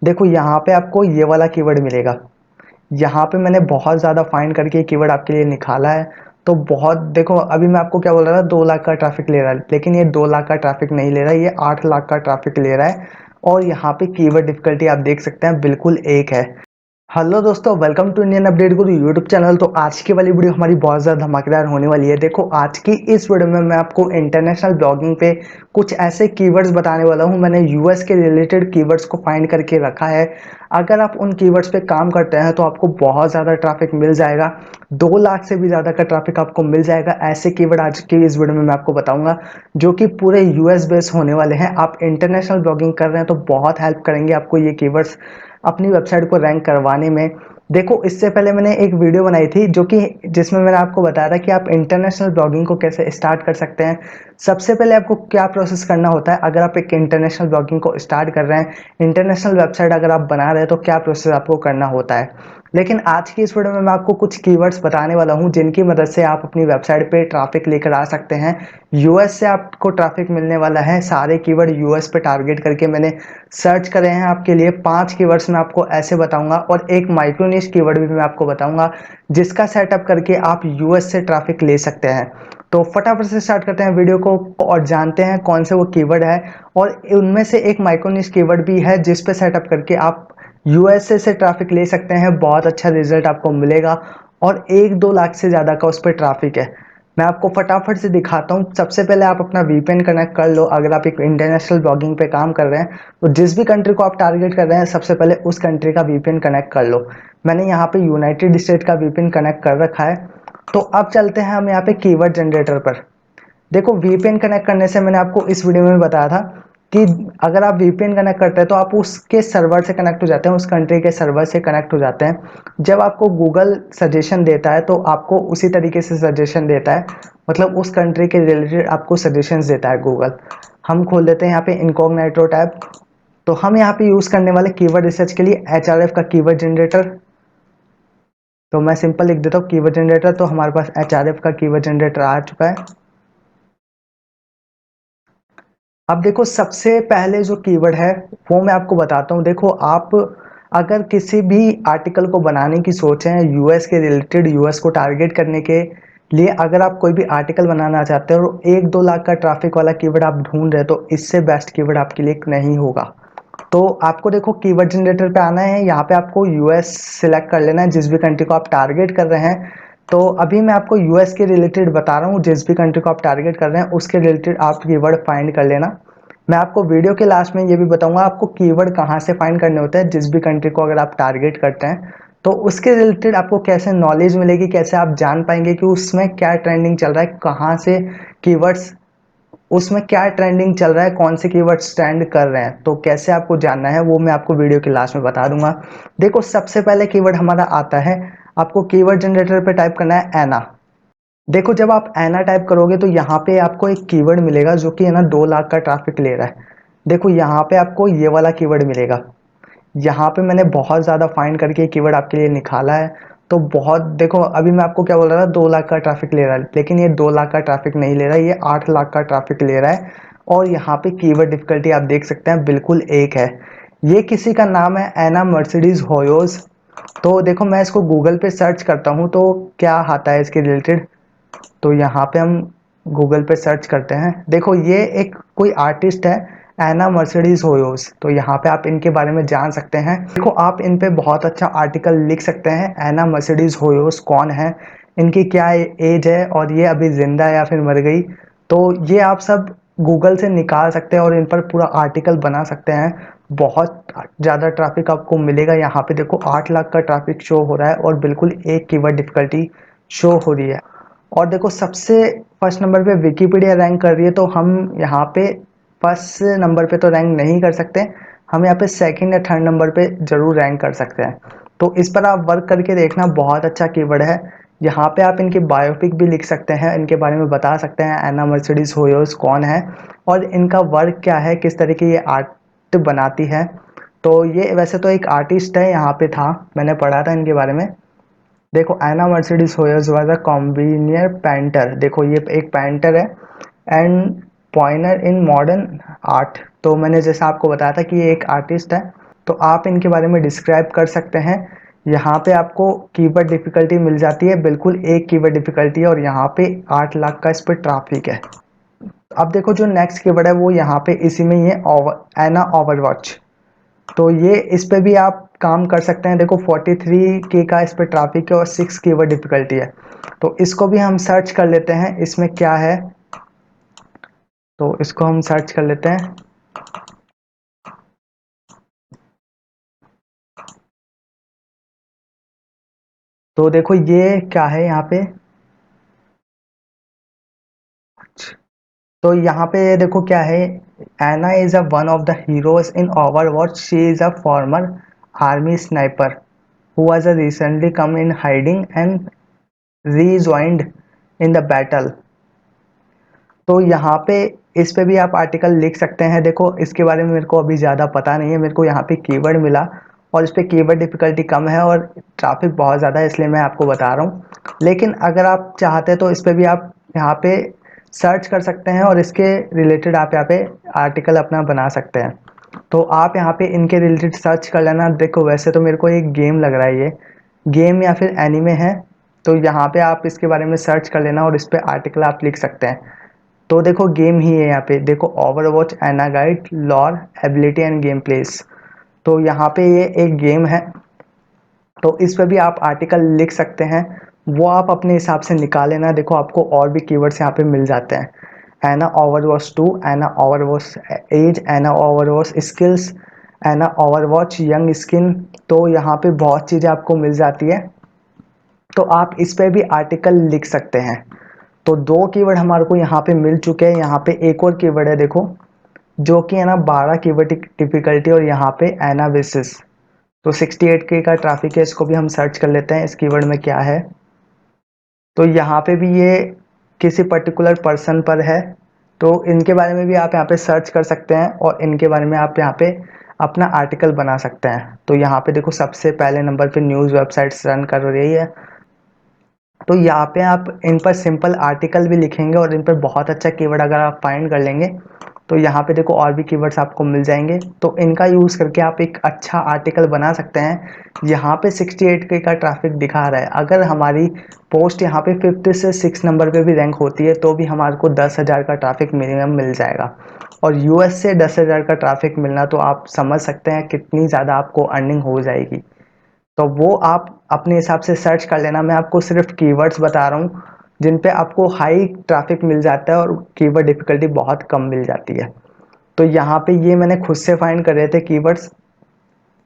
देखो यहाँ पे आपको ये वाला कीवर्ड मिलेगा। यहाँ पे मैंने बहुत ज़्यादा फाइंड करके कीवर्ड आपके लिए निकाला है। तो बहुत देखो, अभी मैं आपको क्या बोल रहा था, 2 लाख का ट्रैफिक ले रहा है, लेकिन ये 2 लाख का ट्रैफिक नहीं ले रहा है, ये 8 लाख का ट्रैफिक ले रहा है। और यहाँ पे कीवर्ड डिफिकल्टी आप देख सकते हैं बिल्कुल एक है। हेलो दोस्तों, welcome to Indian update Guru YouTube channel. तो आज की वाली वीडियो हमारी बहुत ज़्यादा धमाकेदार होने वाली है। देखो, आज की इस वीडियो में मैं आपको इंटरनेशनल ब्लॉगिंग पे कुछ ऐसे कीवर्ड्स बताने वाला हूं। मैंने यूएस के रिलेटेड कीवर्ड्स को फाइंड करके रखा है। अगर आप उन कीवर्ड्स पे काम करते हैं तो आपको बहुत ज़्यादा ट्रैफिक मिल जाएगा। 2 लाख से भी ज़्यादा का ट्रैफिक आपको मिल जाएगा। ऐसे कीवर्ड आज की इस वीडियो में मैं आपको बताऊंगा जो कि पूरे यूएस बेस होने वाले हैं। आप इंटरनेशनल ब्लॉगिंग कर रहे हैं तो बहुत हेल्प करेंगे आपको ये कीवर्ड्स अपनी वेबसाइट को रैंक करवाने में। देखो, इससे पहले मैंने एक वीडियो बनाई थी जिसमें मैंने आपको बताया था कि आप इंटरनेशनल ब्लॉगिंग को कैसे स्टार्ट कर सकते हैं। सबसे पहले आपको क्या प्रोसेस करना होता है अगर आप एक इंटरनेशनल ब्लॉगिंग को स्टार्ट कर रहे हैं, इंटरनेशनल वेबसाइट अगर आप बना रहे हैं तो क्या प्रोसेस आपको करना होता है। लेकिन आज की इस वीडियो में मैं आपको कुछ कीवर्ड्स बताने वाला हूं जिनकी मदद से आप अपनी वेबसाइट पे ट्रैफिक लेकर आ सकते हैं। यूएस से आपको ट्रैफिक मिलने वाला है। सारे कीवर्ड यूएस पे टारगेट करके मैंने सर्च करे हैं आपके लिए। 5 कीवर्ड्स मैं आपको ऐसे बताऊंगा और एक माइक्रो निश कीवर्ड भी मैं आपको बताऊंगा जिसका सेटअप करके आप यूएस से ट्रैफिक ले सकते हैं। तो फटाफट से स्टार्ट करते हैं वीडियो को और जानते हैं कौन से वो कीवर्ड है। और उनमें से एक माइक्रो निश कीवर्ड भी है जिस पे सेटअप करके आप यूएसए से ट्रैफिक ले सकते हैं। बहुत अच्छा रिजल्ट आपको मिलेगा और 1-2 लाख से ज़्यादा का उस पर ट्रैफिक है। मैं आपको फटाफट से दिखाता हूँ। सबसे पहले आप अपना वीपीएन कनेक्ट कर लो। अगर आप एक इंटरनेशनल ब्लॉगिंग पे काम कर रहे हैं तो जिस भी कंट्री को आप टारगेट कर रहे हैं सबसे पहले उस कंट्री का वीपीएन कनेक्ट कर लो। मैंने यहाँ पे यूनाइटेड स्टेट का वीपीएन कनेक्ट कर रखा है। तो अब चलते हैं हम यहाँ पे कीवर्ड जनरेटर पर। देखो, वीपीएन कनेक्ट करने से मैंने आपको इस वीडियो में बताया था कि अगर आप वीपीएन कनेक्ट करते हैं तो आप उसके सर्वर से कनेक्ट हो जाते हैं, उस कंट्री के सर्वर से कनेक्ट हो जाते हैं। जब आपको गूगल सजेशन देता है तो आपको उसी तरीके से सजेशन देता है, मतलब उस कंट्री के रिलेटेड आपको सजेशंस देता है गूगल। हम खोल लेते हैं यहाँ पे इनकॉग्निटो टैब। तो हम यहाँ पे यूज़ करने वाले कीवर्ड रिसर्च के लिए एचआरएफ का कीवर्ड जनरेटर। तो मैं सिंपल लिख देता हूँ कीवर्ड जनरेटर। तो हमारे पास एचआरएफ का कीवर्ड जनरेटर आ चुका है। अब देखो, सबसे पहले जो कीवर्ड है वो मैं आपको बताता हूँ। देखो, आप अगर किसी भी आर्टिकल को बनाने की सोचें यूएस के रिलेटेड, यूएस को टारगेट करने के लिए अगर आप कोई भी आर्टिकल बनाना चाहते हो और 1-2 लाख का ट्रैफिक वाला कीवर्ड आप ढूंढ रहे हो तो इससे बेस्ट कीवर्ड आपके लिए नहीं होगा। तो आपको देखो कीवर्ड जनरेटर पे आना है। यहाँ पे आपको यूएस सिलेक्ट कर लेना है, जिस भी कंट्री को आप टारगेट कर रहे हैं। तो अभी मैं आपको यूएस के रिलेटेड बता रहा हूँ। जिस भी कंट्री को आप टारगेट कर रहे हैं उसके रिलेटेड आप कीवर्ड फाइंड कर लेना। मैं आपको वीडियो के लास्ट में ये भी बताऊंगा आपको कीवर्ड कहाँ से फाइंड करने होते हैं। जिस भी कंट्री को अगर आप टारगेट करते हैं तो उसके रिलेटेड आपको कैसे नॉलेज मिलेगी, कैसे आप जान पाएंगे कि उसमें क्या ट्रेंडिंग चल रहा है, कहाँ से कीवर्ड्स, उसमें क्या ट्रेंडिंग चल रहा है, कौन से कीवर्ड्स ट्रेंड कर रहे हैं। तो कैसे आपको जानना है वो मैं आपको वीडियो के लास्ट में बता दूंगा। देखो, सबसे पहले कीवर्ड हमारा आता है, आपको कीवर्ड जनरेटर पे टाइप करना है एना। देखो, जब आप एना टाइप करोगे तो यहाँ पे आपको एक कीवर्ड मिलेगा जो कि है ना 2 लाख का ट्रैफिक ले रहा है। देखो, यहाँ पे आपको ये वाला कीवर्ड मिलेगा। यहाँ पे मैंने बहुत ज़्यादा फाइंड करके कीवर्ड आपके लिए निकाला है। तो बहुत देखो, अभी मैं आपको क्या बोल रहा था, 2 लाख का ट्रैफिक ले रहा है, लेकिन ये 2 लाख का ट्रैफिक नहीं ले रहा है, ये 8 लाख का ट्रैफिक ले रहा है। और यहाँ पे कीवर्ड डिफिकल्टी आप देख सकते हैं बिल्कुल एक है। ये किसी का नाम है एना मर्सिडीज होयोज। तो देखो, मैं इसको गूगल पे सर्च करता हूँ तो क्या आता है इसके रिलेटेड। तो यहाँ पे हम गूगल पे सर्च करते हैं। देखो, ये एक कोई आर्टिस्ट है, एना मर्सिडीज होयोस। तो यहाँ पे आप इनके बारे में जान सकते हैं। देखो, आप इन पे बहुत अच्छा आर्टिकल लिख सकते हैं। एना मर्सिडीज होयोस कौन है, इनकी क्या एज है और ये अभी जिंदा है या फिर मर गई। तो ये आप सब गूगल से निकाल सकते हैं और इन पर पूरा आर्टिकल बना सकते हैं। बहुत ज़्यादा ट्रैफिक आपको मिलेगा। यहाँ पे देखो 8 लाख का ट्रैफिक शो हो रहा है और बिल्कुल एक कीवर्ड डिफिकल्टी शो हो रही है। और देखो, सबसे फर्स्ट नंबर पे विकिपीडिया रैंक कर रही है। तो हम यहाँ पे फर्स्ट नंबर पे तो रैंक नहीं कर सकते, हम यहाँ पे सेकंड या थर्ड नंबर पे जरूर रैंक कर सकते हैं। तो इस पर आप वर्क करके देखना, बहुत अच्छा कीवर्ड है। यहाँ पे आप इनकी बायोपिक भी लिख सकते हैं, इनके बारे में बता सकते हैं एना मर्सिडीज होयोस कौन है और इनका वर्क क्या है, किस तरह की ये आर्ट बनाती है। तो ये वैसे तो एक आर्टिस्ट है, यहाँ पे था, मैंने पढ़ा था इनके बारे में। देखो, एना मर्सिडीज होयस वाज अ कॉम्बिनियर पेंटर। देखो, ये एक पेंटर है एंड पॉइनर इन मॉडर्न आर्ट। तो मैंने जैसा आपको बताया था कि ये एक आर्टिस्ट है। तो आप इनके बारे में डिस्क्राइब कर सकते हैं। यहाँ पे आपको कीवर्ड डिफिकल्टी मिल जाती है, बिल्कुल एक कीवर्ड डिफिकल्टी है और यहाँ पे 8 लाख का इस पर ट्रैफिक है। अब देखो जो नेक्स्ट कीवर्ड है वो यहाँ पे इसी में ही है एना ओवरवॉच। तो ये इस पे भी आप काम कर सकते हैं। देखो 43K का इस पे ट्रैफिक है और 6 कीवर्ड डिफिकल्टी है। तो इसको भी हम सर्च कर लेते हैं इसमें क्या है। तो इसको हम सर्च कर लेते हैं। तो देखो ये क्या है यहाँ पे। तो यहाँ पे देखो क्या है। Ana is a one of the heroes in Overwatch. She is a former army sniper who was recently come in hiding and rejoined in the battle। तो यहाँ पे इस पे भी आप आर्टिकल लिख सकते हैं। देखो इसके बारे में मेरे को अभी ज़्यादा पता नहीं है, मेरे को यहाँ पे कीवर्ड मिला और इस पे कीवर्ड डिफिकल्टी कम है और ट्रैफिक बहुत ज़्यादा है, इसलिए मैं आपको बता रहा हूँ। लेकिन अगर आप चाहते हैं तो इस पे भी आप यहाँ पे सर्च कर सकते हैं और इसके रिलेटेड आप यहाँ पे आर्टिकल अपना बना सकते हैं। तो आप यहाँ पे इनके रिलेटेड सर्च कर लेना। देखो वैसे तो मेरे को एक गेम लग रहा है, ये गेम या फिर एनिमे है। तो यहाँ पे आप इसके बारे में सर्च कर लेना और इस पे आर्टिकल आप लिख सकते हैं। तो देखो गेम ही है यहाँ पे। देखो Overwatch Ana guide lore ability and game plays. तो यहाँ पे ये एक गेम है। तो इस पे भी आप आर्टिकल लिख सकते हैं, वो आप अपने हिसाब से निकाल लेना। देखो आपको और भी कीवर्ड्स यहाँ पे मिल जाते हैं। एना ओवरवॉच 2, एना ओवरवॉच एज, एना ओवरवॉच स्किल्स, एना ओवरवॉच यंग स्किन। तो यहाँ पे बहुत चीज़ें आपको मिल जाती है। तो आप इस पे भी आर्टिकल लिख सकते हैं। तो दो कीवर्ड हमारे को यहाँ पे मिल चुके हैं। यहाँ पे एक और कीवर्ड है देखो, जो कि है ना 12 कीवर्ड डिफिकल्टी और यहाँ पे एनालिसिस। तो 68K का ट्रैफिक है, इसको भी हम सर्च कर लेते हैं इस कीवर्ड में क्या है। तो यहाँ पे भी ये किसी पर्टिकुलर पर्सन पर है। तो इनके बारे में भी आप यहाँ पे सर्च कर सकते हैं और इनके बारे में आप यहाँ पे अपना आर्टिकल बना सकते हैं। तो यहाँ पे देखो सबसे पहले नंबर पे न्यूज़ वेबसाइट्स रन कर रही है। तो यहाँ पे आप इन पर सिंपल आर्टिकल भी लिखेंगे और इन पर बहुत अच्छा कीवर्ड अगर आप फाइंड कर लेंगे तो यहाँ पे देखो और भी कीवर्ड्स आपको मिल जाएंगे। तो इनका यूज़ करके आप एक अच्छा आर्टिकल बना सकते हैं। यहाँ पे 68K का ट्रैफिक दिखा रहा है, अगर हमारी पोस्ट यहाँ पे 50 से 6 नंबर पे भी रैंक होती है तो भी हमारे को 10,000 का ट्रैफिक मिनिमम मिल जाएगा। और यूएस से 10,000 का ट्रैफिक मिलना तो आप समझ सकते हैं कितनी ज़्यादा आपको अर्निंग हो जाएगी। तो वो आप अपने हिसाब से सर्च कर लेना। मैं आपको सिर्फ कीवर्ड्स बता रहा हूँ जिन पे आपको हाई ट्रैफिक मिल जाता है और कीवर्ड डिफिकल्टी बहुत कम मिल जाती है। तो यहाँ पे ये मैंने खुद से फाइंड कर रहे थे कीवर्ड्स।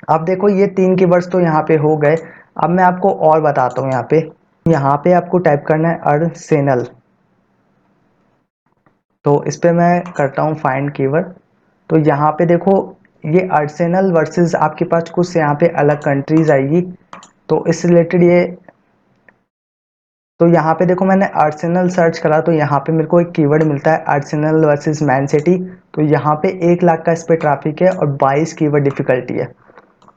अब देखो ये 3 कीवर्ड्स तो यहाँ पे हो गए। अब मैं आपको और बताता हूँ। यहाँ पे आपको टाइप करना है अर्सेनल। तो इस पे मैं करता हूँ फाइंड कीवर्ड। तो यहाँ पे देखो ये अर्सेनल वर्सेस आपके पास कुछ यहाँ पे अलग कंट्रीज आएगी। तो इस रिलेटेड ये, तो यहाँ पे देखो मैंने आर्सेनल सर्च करा तो यहाँ पे मेरे को एक कीवर्ड मिलता है आर्सेनल वर्सेस मैन सिटी। तो यहाँ पे 1 लाख का इस पे ट्रैफिक है और 22 कीवर्ड डिफिकल्टी है।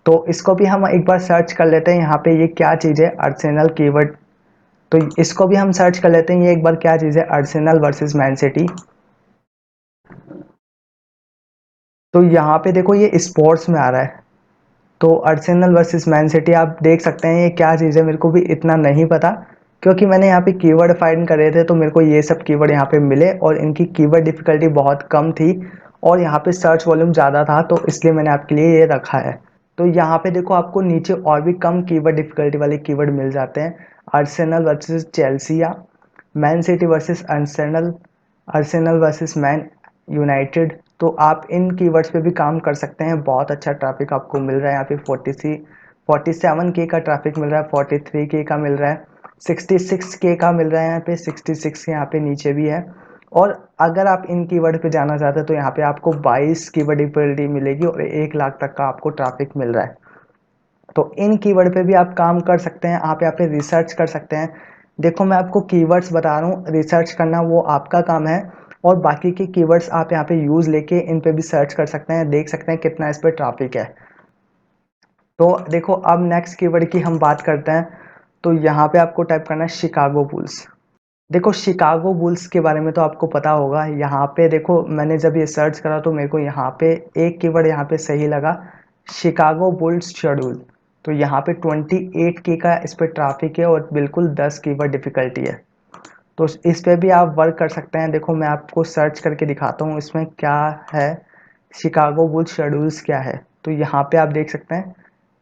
तो इसको भी हम एक बार सर्च कर लेते हैं। यहाँ पे ये क्या चीज़ है आर्सेनल कीवर्ड। तो इसको भी हम सर्च कर लेते हैं, ये एक बार क्या चीज़ है आर्सेनल वर्सेस मैन सिटी। तो यहाँ पे देखो ये स्पोर्ट्स में आ रहा है। तो अर्सेनल वर्सेस मैन सिटी आप देख सकते हैं ये क्या चीज़ है, मेरे को भी इतना नहीं पता क्योंकि मैंने यहाँ पे कीवर्ड फाइंड करे थे तो मेरे को ये सब कीवर्ड यहाँ पे मिले और इनकी कीवर्ड डिफिकल्टी बहुत कम थी और यहाँ पे सर्च वॉल्यूम ज़्यादा था, तो इसलिए मैंने आपके लिए ये रखा है। तो यहाँ पे देखो आपको नीचे और भी कम कीवर्ड डिफिकल्टी वाले कीवर्ड मिल जाते हैं। अर्सेनल वर्सेस चेल्सी, या man city versus arsenal, arsenal versus man United. तो आप इन कीवर्ड्स पे भी काम कर सकते हैं। बहुत अच्छा ट्रैफिक आपको मिल रहा है। यहाँ पे 47K का ट्रैफिक मिल रहा है, 43K का मिल रहा है, 66K का मिल रहा है। यहाँ पे 66 यहाँ पे नीचे भी है। और अगर आप इन कीवर्ड पे जाना चाहते हैं तो यहाँ पे आपको 22 कीवर्ड डिफिकल्टी मिलेगी और 1 लाख तक का आपको ट्रैफिक मिल रहा है। तो इन कीवर्ड पे भी आप काम कर सकते हैं, आप यहाँ पे रिसर्च कर सकते हैं। देखो मैं आपको कीवर्ड्स बता रहा हूँ, रिसर्च करना वो आपका काम है और बाकी के कीवर्ड्स आप यहाँ पे यूज़ लेके इन पे भी सर्च कर सकते हैं, देख सकते हैं कितना इस पे ट्रैफिक है। तो देखो अब नेक्स्ट कीवर्ड की हम बात करते हैं। तो यहाँ पे आपको टाइप करना है शिकागो बुल्स। देखो शिकागो बुल्स के बारे में तो आपको पता होगा। यहाँ पे देखो मैंने जब ये सर्च करा तो मेरे को यहाँ पे एक कीवर्ड यहाँ पे सही लगा, शिकागो बुल्स शेड्यूल। तो यहाँ पे 28K का इस पे ट्रैफिक है और बिल्कुल 10 कीवर्ड डिफिकल्टी है। तो इस पे भी आप वर्क कर सकते हैं। देखो मैं आपको सर्च करके दिखाता हूँ इसमें क्या है, शिकागो बुल्स शेड्यूल्स क्या है। तो यहाँ पे आप देख सकते हैं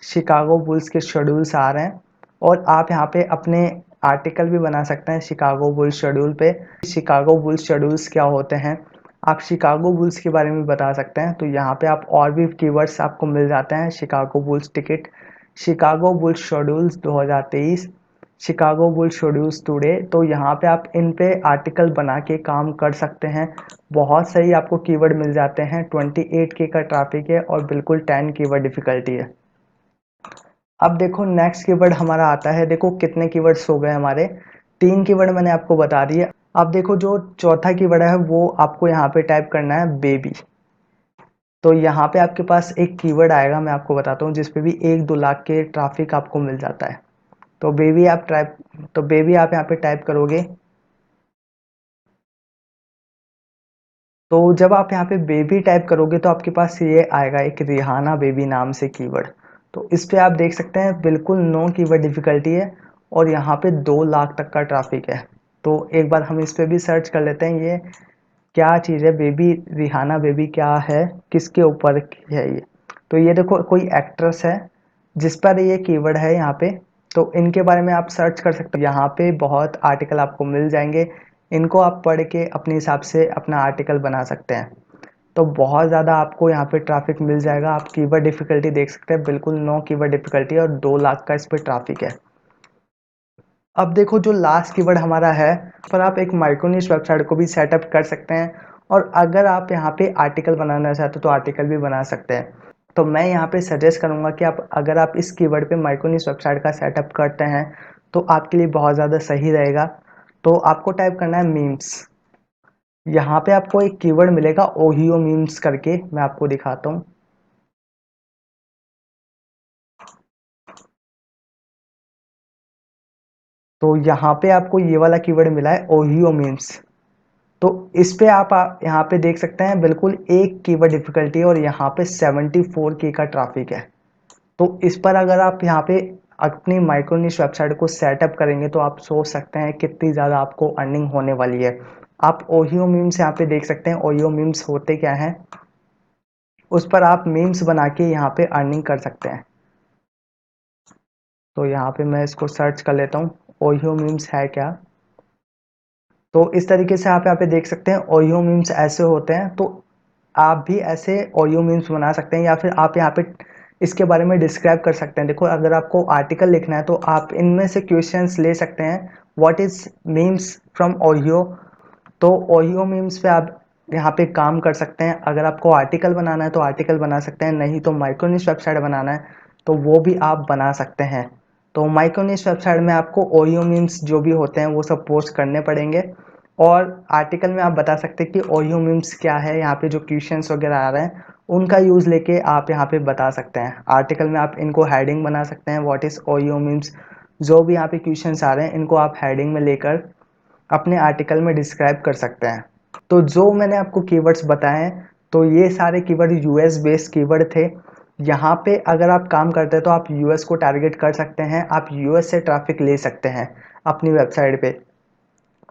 शिकागो बुल्स के शेड्यूल्स आ रहे हैं और आप यहाँ पे अपने आर्टिकल भी बना सकते हैं शिकागो बुल्स शेड्यूल पे। शिकागो बुल्स शेड्यूल्स क्या होते हैं, आप शिकागो बुल्स के बारे में बता सकते हैं। तो यहाँ पे आप और भी कीवर्ड्स आपको मिल जाते हैं, Chicago bulls ticket, Chicago bulls schedules 2023, Chicago bulls schedules today. तो यहाँ पे आप इन पे आर्टिकल बना के काम कर सकते हैं। बहुत सही आपको कीवर्ड मिल जाते हैं। 28K का ट्रैफिक है और बिल्कुल 10 कीवर्ड डिफिकल्टी है। अब देखो नेक्स्ट कीवर्ड हमारा आता है, देखो कितने कीवर्ड्स हो गए हमारे, 3 कीवर्ड मैंने आपको बता दिए। अब देखो जो चौथा कीवर्ड है वो आपको यहाँ पे टाइप करना है बेबी। तो यहाँ पे आपके पास एक कीवर्ड आएगा, मैं आपको बताता हूँ, जिसपे भी 1-2 लाख के ट्रैफिक आपको मिल जाता है। तो बेबी आप टाइप, तो बेबी आप यहाँ पे टाइप करोगे। तो जब आप यहाँ पे बेबी टाइप करोगे तो आपके पास ये आएगा एक रिहाना बेबी नाम से कीवर्ड। तो इस पे आप देख सकते हैं बिल्कुल नो कीवर्ड डिफिकल्टी है और यहाँ पे 2 लाख तक का ट्रैफिक है। तो एक बार हम इस पे भी सर्च कर लेते हैं ये क्या चीज़ है, बेबी रिहाना बेबी क्या है, किसके ऊपर है ये। तो ये देखो कोई एक्ट्रेस है जिस पर ये कीवर्ड है यहाँ पे। तो इनके बारे में आप सर्च कर सकते हो, यहाँ पे बहुत आर्टिकल आपको मिल जाएंगे। इनको आप पढ़ के अपने हिसाब से अपना आर्टिकल बना सकते हैं। तो बहुत ज़्यादा आपको यहाँ पे ट्रैफिक मिल जाएगा। आप कीवर्ड डिफिकल्टी देख सकते हैं, बिल्कुल नो कीवर्ड डिफिकल्टी और 2 लाख का इस पे ट्रैफिक है। अब देखो जो लास्ट कीवर्ड हमारा है, पर आप एक माइक्रोनिश वेबसाइट को भी सेटअप कर सकते हैं और अगर आप यहाँ पे आर्टिकल बनाना चाहते हो तो आर्टिकल भी बना सकते हैं। तो मैं यहाँ पे सजेस्ट करूँगा कि आप अगर आप इस कीवर्ड पे माइक्रोनिश वेबसाइट का सेटअप करते हैं तो आपके लिए बहुत ज़्यादा सही रहेगा। तो आपको टाइप करना है मीम्स। यहाँ पे आपको एक कीवर्ड मिलेगा ओहियो मीम्स करके, मैं आपको दिखाता हूँ। तो यहाँ पे आपको ये वाला कीवर्ड मिला है ओहियो मीम्स। तो इस पे आप यहाँ पे देख सकते हैं बिल्कुल एक कीवर्ड डिफिकल्टी है और यहाँ पे 74K का ट्रैफिक है। तो इस पर अगर आप यहाँ पे अपनी माइक्रोनिश वेबसाइट को सेटअप करेंगे तो आप सोच सकते हैं कितनी ज़्यादा आपको अर्निंग होने वाली है। आप ओहियो मीम्स यहाँ पे देख सकते हैं, ओहियो मीम्स होते क्या हैं, उस पर आप मीम्स बना के यहाँ पे अर्निंग कर सकते हैं। तो यहाँ पे मैं इसको सर्च कर लेता हूँ ओहियो मीम्स है क्या। तो इस तरीके से आप यहाँ पे देख सकते हैं ओयो मीम्स ऐसे होते हैं। तो आप भी ऐसे ओयो मीम्स बना सकते हैं या फिर आप यहाँ पे इसके बारे में डिस्क्राइब कर सकते हैं। देखो अगर आपको आर्टिकल लिखना है तो आप इनमें से क्वेश्चंस ले सकते हैं, what is memes from OYO. तो ओयो मीम्स पे आप यहाँ पे काम कर सकते हैं। अगर आपको आर्टिकल बनाना है तो आर्टिकल बना सकते हैं, नहीं तो माइक्रोनिश वेबसाइट बनाना है तो वो भी आप बना सकते हैं। तो माइक्रोनिश वेबसाइट में आपको ओयो मीम्स जो भी होते हैं वो सब पोस्ट करने पड़ेंगे और आर्टिकल में आप बता सकते हैं कि ओयो मीम्स क्या है। यहाँ पे जो क्वेश्चंस वगैरह आ रहे हैं उनका यूज़ लेके आप यहाँ पे बता सकते हैं। आर्टिकल में आप इनको हेडिंग बना सकते हैं, व्हाट इज़ ओयो मीम्स। जो भी यहाँ पे क्वेश्चंस आ रहे हैं इनको आप हेडिंग में लेकर अपने आर्टिकल में डिस्क्राइब कर सकते हैं। तो जो मैंने आपको कीवर्ड्स बताए हैं तो ये सारे कीवर्ड यूएस बेस्ड कीवर्ड थे। यहाँ पे अगर आप काम करते हैं तो आप यूएस को टारगेट कर सकते हैं, आप यूएस से ट्रैफिक ले सकते हैं अपनी वेबसाइट पे।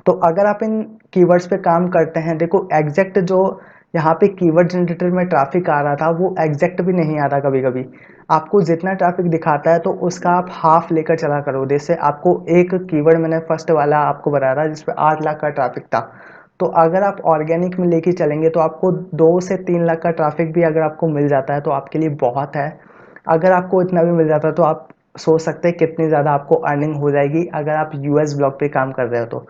तो अगर आप इन कीवर्ड्स पे काम करते हैं, देखो एग्जैक्ट जो यहाँ पे कीवर्ड जनरेटर में ट्रैफिक आ रहा था वो एग्जैक्ट भी नहीं आता। कभी कभी आपको जितना ट्रैफिक दिखाता है तो उसका आप हाफ लेकर चला करो। जैसे आपको एक कीवर्ड मैंने फर्स्ट वाला आपको बताया था जिसपे 8 लाख का ट्रैफिक था। तो अगर आप ऑर्गेनिक में लेके चलेंगे तो आपको 2 से 3 लाख का ट्रैफिक भी अगर आपको मिल जाता है तो आपके लिए बहुत है। अगर आपको इतना भी मिल जाता है तो आप सोच सकते हैं कितनी ज़्यादा आपको अर्निंग हो जाएगी अगर आप यूएस ब्लॉग पे काम कर रहे हो।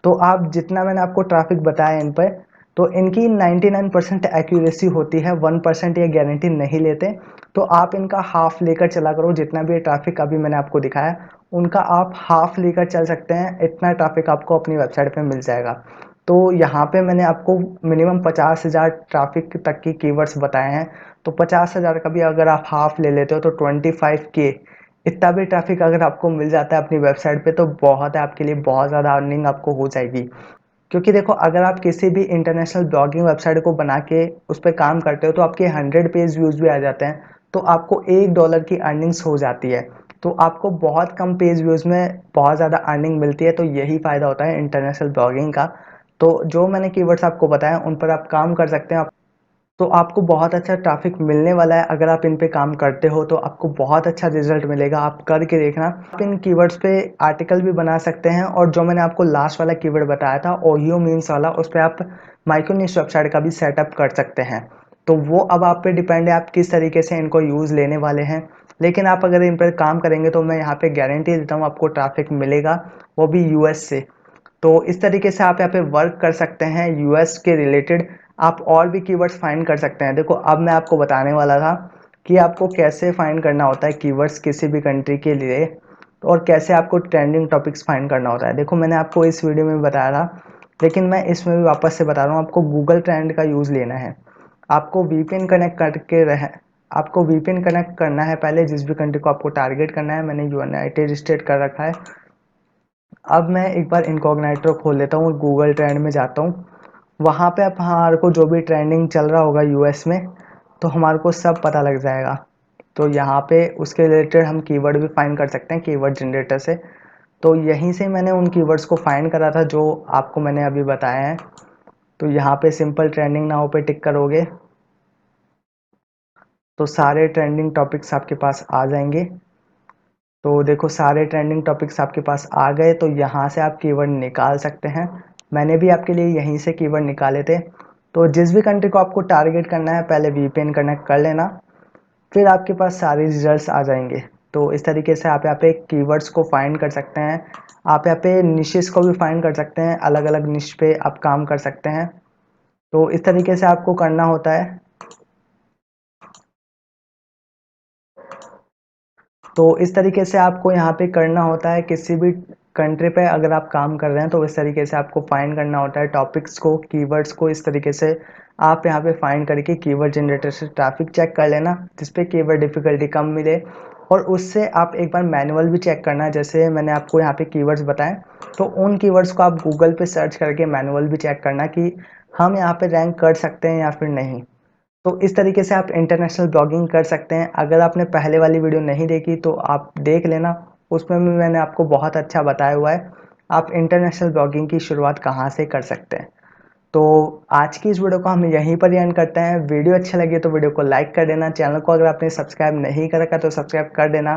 तो आप जितना मैंने आपको ट्रैफिक बताया इन पर, तो इनकी 99% एक्यूरेसी होती है, 1% ये गारंटी नहीं लेते। तो आप इनका हाफ लेकर चला करो। जितना भी ट्रैफिक अभी मैंने आपको दिखाया उनका आप हाफ लेकर चल सकते हैं, इतना ट्रैफिक आपको अपनी वेबसाइट पे मिल जाएगा। तो यहाँ पे मैंने आपको मिनिमम 50,000 ट्रैफिक तक की कीवर्ड्स बताए हैं। तो 50,000 का भी अगर आप हाफ ले लेते हो तो 25K इतना भी ट्रैफिक अगर आपको मिल जाता है अपनी वेबसाइट पे तो बहुत है, आपके लिए बहुत ज़्यादा अर्निंग आपको हो जाएगी। क्योंकि देखो अगर आप किसी भी इंटरनेशनल ब्लॉगिंग वेबसाइट को बना के उस पर काम करते हो तो आपके 100 पेज व्यूज़ भी आ जाते हैं। तो आपको $1 की अर्निंग्स हो जाती है। तो आपको बहुत कम पेज व्यूज़ में बहुत ज़्यादा अर्निंग मिलती है, तो यही फ़ायदा होता है इंटरनेशनल ब्लॉगिंग का। तो जो मैंने कीवर्ड्स आपको बताया उन पर आप काम कर सकते हैं। तो आपको बहुत अच्छा ट्रैफिक मिलने वाला है। अगर आप इन पे काम करते हो तो आपको बहुत अच्छा रिजल्ट मिलेगा, आप करके देखना। आप इन कीवर्ड्स पे आर्टिकल भी बना सकते हैं, और जो मैंने आपको लास्ट वाला कीवर्ड बताया था ओहियो मीम्स वाला, उस पर आप माइक्रो निश वेबसाइट का भी सेटअप कर सकते हैं। तो वो अब आप पे डिपेंड है आप किस तरीके से इनको यूज़ लेने वाले हैं। लेकिन आप अगर इन पर काम करेंगे तो मैं यहाँ पे गारंटी देता हूँ आपको ट्रैफिक मिलेगा, वो भी यूएस से। तो इस तरीके से आप यहाँ पे वर्क कर सकते हैं यूएस के रिलेटेड। आप और भी कीवर्ड्स फाइंड कर सकते हैं। देखो अब मैं आपको बताने वाला था कि आपको कैसे फाइंड करना होता है कीवर्ड्स किसी भी कंट्री के लिए, और कैसे आपको ट्रेंडिंग टॉपिक्स फाइंड करना होता है। देखो मैंने आपको इस वीडियो में बताया था, लेकिन मैं इसमें भी वापस से बता रहा हूँ, आपको गूगल ट्रेंड का यूज़ लेना है। आपको वीपीएन कनेक्ट करके रह आपको वीपीएन कनेक्ट करना है पहले, जिस भी कंट्री को आपको टारगेट करना है। मैंने यूनाइटेड स्टेट कर रखा है। अब मैं एक बार इनकॉग्नाइटो खोल लेता हूँ, गूगल ट्रेंड में जाता हूँ। वहाँ पे अब हमारे को जो भी ट्रेंडिंग चल रहा होगा यूएस में, तो हमारे को सब पता लग जाएगा। तो यहाँ पे उसके रिलेटेड हम कीवर्ड भी फाइंड कर सकते हैं कीवर्ड जनरेटर से। तो यहीं से मैंने उन कीवर्ड्स को फाइंड करा था जो आपको मैंने अभी बताया है। तो यहाँ पे सिंपल ट्रेंडिंग नाउ पे टिक करोगे तो सारे ट्रेंडिंग टॉपिक्स आपके पास आ जाएंगे। तो देखो सारे ट्रेंडिंग टॉपिक्स आपके पास आ गए, तो यहाँ से आप कीवर्ड निकाल सकते हैं। मैंने भी आपके लिए यहीं से कीवर्ड निकाले थे। तो जिस भी कंट्री को आपको टारगेट करना है पहले वीपीएन कनेक्ट कर लेना, फिर आपके पास सारे रिजल्ट्स आ जाएंगे। तो इस तरीके से आप यहाँ पे कीवर्ड्स को फाइंड कर सकते हैं। आप यहाँ पे निशेस को भी फाइंड कर सकते हैं, अलग अलग निश पे आप काम कर सकते हैं। तो इस तरीके से आपको करना होता है। तो इस तरीके से आपको यहाँ पे करना होता है, किसी भी कंट्री पे अगर आप काम कर रहे हैं तो इस तरीके से आपको फाइंड करना होता है टॉपिक्स को, कीवर्ड्स को। इस तरीके से आप यहाँ पे फाइंड करके कीवर्ड जनरेटर से ट्रैफिक चेक कर लेना, जिसपे कीवर्ड डिफिकल्टी कम मिले। और उससे आप एक बार मैनुअल भी चेक करना, जैसे मैंने आपको यहाँ पे कीवर्ड्स बताएं, तो उन कीवर्ड्स को आप गूगल पे सर्च करके मैनुअल भी चेक करना कि हम यहाँ पे रैंक कर सकते हैं या फिर नहीं। तो इस तरीके से आप इंटरनेशनल ब्लॉगिंग कर सकते हैं। अगर आपने पहले वाली वीडियो नहीं देखी तो आप देख लेना, उसमें भी मैंने आपको बहुत अच्छा बताया हुआ है आप इंटरनेशनल ब्लॉगिंग की शुरुआत कहाँ से कर सकते हैं। तो आज की इस वीडियो को हम यहीं पर एंड करते हैं। वीडियो अच्छी लगी तो वीडियो को लाइक कर देना, चैनल को अगर आपने सब्सक्राइब नहीं कर रखा तो सब्सक्राइब कर देना।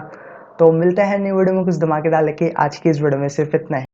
तो मिलते हैं न्यू वीडियो में कुछ धमाकेदार लेके। आज की इस वीडियो में सिर्फ इतना ही।